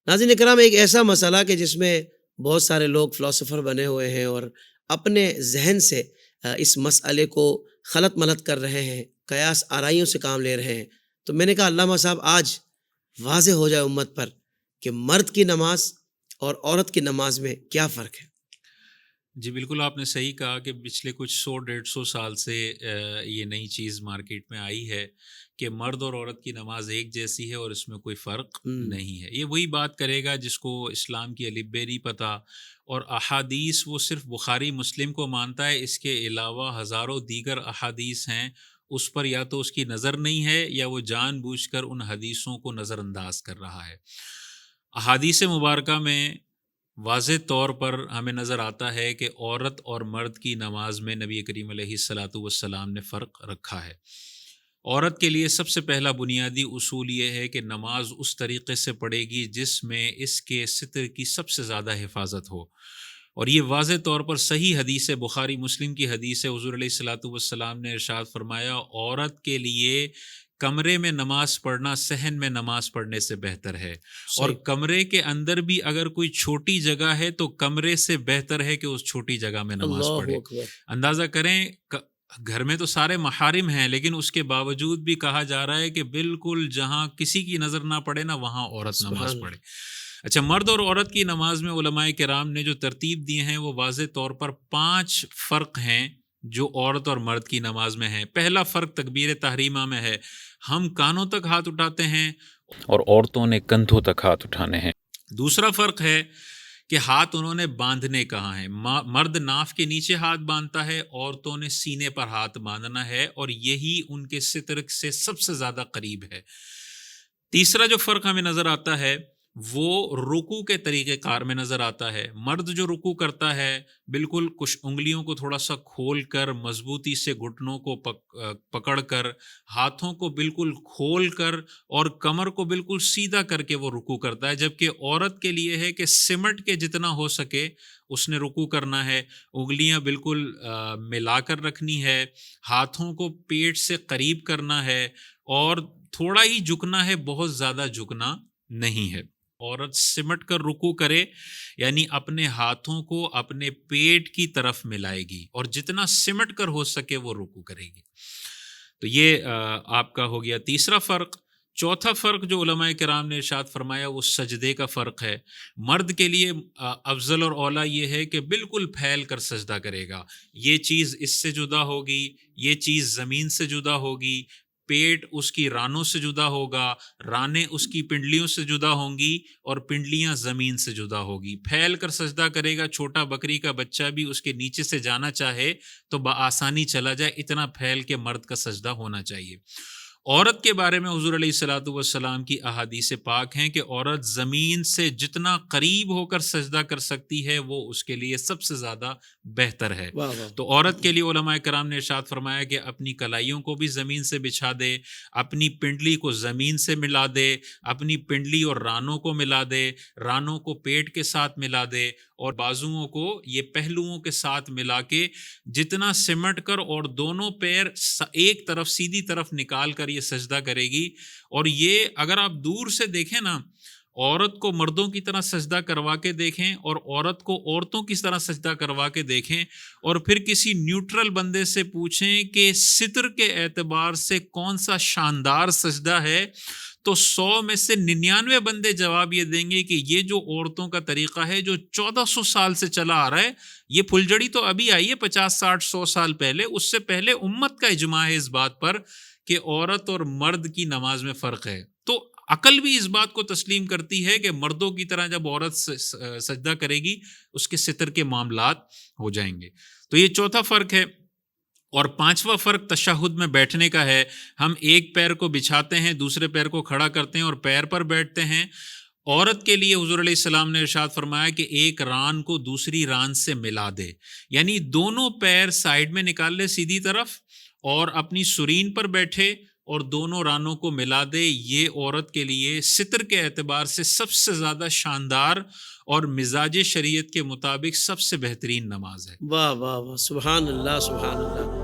ناظرین اکرام، ایک ایسا مسئلہ کہ جس میں بہت سارے لوگ فلاسفر بنے ہوئے ہیں اور اپنے ذہن سے اس مسئلے کو خلط ملط کر رہے ہیں، قیاس آرائیوں سے کام لے رہے ہیں. تو میں نے کہا علامہ صاحب آج واضح ہو جائے امت پر کہ مرد کی نماز اور عورت کی نماز میں کیا فرق ہے. جی بالکل، آپ نے صحیح کہا کہ پچھلے کچھ 100-150 سال سے یہ نئی چیز مارکیٹ میں آئی ہے کہ مرد اور عورت کی نماز ایک جیسی ہے اور اس میں کوئی فرق نہیں ہے. یہ وہی بات کرے گا جس کو اسلام کی الف بے نہیں پتہ، اور احادیث وہ صرف بخاری مسلم کو مانتا ہے، اس کے علاوہ ہزاروں دیگر احادیث ہیں، اس پر یا تو اس کی نظر نہیں ہے یا وہ جان بوجھ کر ان حدیثوں کو نظر انداز کر رہا ہے. احادیث مبارکہ میں واضح طور پر ہمیں نظر آتا ہے کہ عورت اور مرد کی نماز میں نبی کریم علیہ الصلاۃ والسلام نے فرق رکھا ہے. عورت کے لیے سب سے پہلا بنیادی اصول یہ ہے کہ نماز اس طریقے سے پڑھے گی جس میں اس کے ستر کی سب سے زیادہ حفاظت ہو، اور یہ واضح طور پر صحیح حدیث ہے، بخاری مسلم کی حدیث ہے. حضور علیہ الصلاۃ والسلام نے ارشاد فرمایا، عورت کے لیے کمرے میں نماز پڑھنا صحن میں نماز پڑھنے سے بہتر ہے، اور کمرے کے اندر بھی اگر کوئی چھوٹی جگہ ہے تو کمرے سے بہتر ہے کہ اس چھوٹی جگہ میں نماز اللہ پڑھے. اکبر. اندازہ کریں، گھر میں تو سارے محارم ہیں لیکن اس کے باوجود بھی کہا جا رہا ہے کہ بالکل جہاں کسی کی نظر نہ پڑے نا وہاں عورت سبحان نماز اللہ. پڑھے. اچھا، مرد اور عورت کی نماز میں علماء کرام نے جو ترتیب دی ہیں وہ واضح طور پر 5 فرق ہیں جو عورت اور مرد کی نماز میں ہیں. پہلا فرق تکبیر تحریمہ میں ہے، ہم کانوں تک ہاتھ اٹھاتے ہیں اور عورتوں نے کندھوں تک ہاتھ اٹھانے ہیں. دوسرا فرق ہے کہ ہاتھ انہوں نے باندھنے کہاں ہیں، مرد ناف کے نیچے ہاتھ باندھتا ہے، عورتوں نے سینے پر ہاتھ باندھنا ہے، اور یہی ان کے ستر سے سب سے زیادہ قریب ہے. تیسرا جو فرق ہمیں نظر آتا ہے وہ رکوع کے طریقہ کار میں نظر آتا ہے. مرد جو رکوع کرتا ہے بالکل کچھ انگلیوں کو تھوڑا سا کھول کر، مضبوطی سے گھٹنوں کو پکڑ کر، ہاتھوں کو بالکل کھول کر اور کمر کو بالکل سیدھا کر کے وہ رکوع کرتا ہے، جبکہ عورت کے لیے ہے کہ سمٹ کے جتنا ہو سکے اس نے رکوع کرنا ہے. انگلیاں بالکل ملا کر رکھنی ہے، ہاتھوں کو پیٹ سے قریب کرنا ہے، اور تھوڑا ہی جھکنا ہے، بہت زیادہ جھکنا نہیں ہے. عورت سمٹ کر رکوع کرے یعنی اپنے ہاتھوں کو اپنے پیٹ کی طرف ملائے گی، اور جتنا سمٹ کر ہو سکے وہ رکوع کرے گی. تو یہ آپ کا ہو گیا تیسرا فرق. چوتھا فرق جو علماء کرام نے ارشاد فرمایا وہ سجدے کا فرق ہے. مرد کے لیے افضل اور اولیٰ یہ ہے کہ بالکل پھیل کر سجدہ کرے گا، یہ چیز اس سے جدا ہوگی، یہ چیز زمین سے جدا ہوگی، پیٹ اس کی رانوں سے جدا ہوگا، رانے اس کی پنڈلیوں سے جدا ہوں گی، اور پنڈلیاں زمین سے جدا ہوگی. پھیل کر سجدہ کرے گا، چھوٹا بکری کا بچہ بھی اس کے نیچے سے جانا چاہے تو بآسانی چلا جائے، اتنا پھیل کے مرد کا سجدہ ہونا چاہیے. عورت کے بارے میں حضور علیہ الصلاۃ والسلام کی احادیث پاک ہیں کہ عورت زمین سے جتنا قریب ہو کر سجدہ کر سکتی ہے وہ اس کے لیے سب سے زیادہ بہتر ہے. واہ واہ. تو عورت کے لیے علماء کرام نے ارشاد فرمایا کہ اپنی کلائیوں کو بھی زمین سے بچھا دے، اپنی پنڈلی کو زمین سے ملا دے، اپنی پنڈلی اور رانوں کو ملا دے، رانوں کو پیٹ کے ساتھ ملا دے، اور بازوؤں کو یہ پہلوؤں کے ساتھ ملا کے جتنا سمٹ کر اور دونوں پیر ایک طرف سیدھی طرف نکال کر یہ سجدہ کرے گی. اور یہ اگر آپ دور سے دیکھیں نا، عورت کو مردوں کی طرح سجدہ کروا کے دیکھیں اور عورت کو عورتوں کی طرح سجدہ کروا کے دیکھیں، اور پھر کسی نیوٹرل بندے سے پوچھیں کہ ستر کے اعتبار سے کون سا شاندار سجدہ ہے، تو 100 میں سے 99 بندے جواب یہ دیں گے کہ یہ جو عورتوں کا طریقہ ہے جو 1400 سال سے چلا آ رہا ہے، یہ پھلجڑی تو ابھی آئی ہے 50 60 100 سال پہلے، اس سے پہلے امت کا اجماع ہے اس بات پر کہ عورت اور مرد کی نماز میں فرق ہے. تو عقل بھی اس بات کو تسلیم کرتی ہے کہ مردوں کی طرح جب عورت سجدہ کرے گی اس کے ستر کے معاملات ہو جائیں گے. تو یہ چوتھا فرق ہے. اور پانچواں فرق تشہد میں بیٹھنے کا ہے. ہم ایک پیر کو بچھاتے ہیں، دوسرے پیر کو کھڑا کرتے ہیں اور پیر پر بیٹھتے ہیں. عورت کے لیے حضور علیہ السلام نے ارشاد فرمایا کہ ایک ران کو دوسری ران سے ملا دے، یعنی دونوں پیر سائیڈ میں نکال لے سیدھی طرف اور اپنی سرین پر بیٹھے اور دونوں رانوں کو ملا دے. یہ عورت کے لیے ستر کے اعتبار سے سب سے زیادہ شاندار اور مزاج شریعت کے مطابق سب سے بہترین نماز ہے. واہ واہ واہ، سبحان اللہ سبحان اللہ.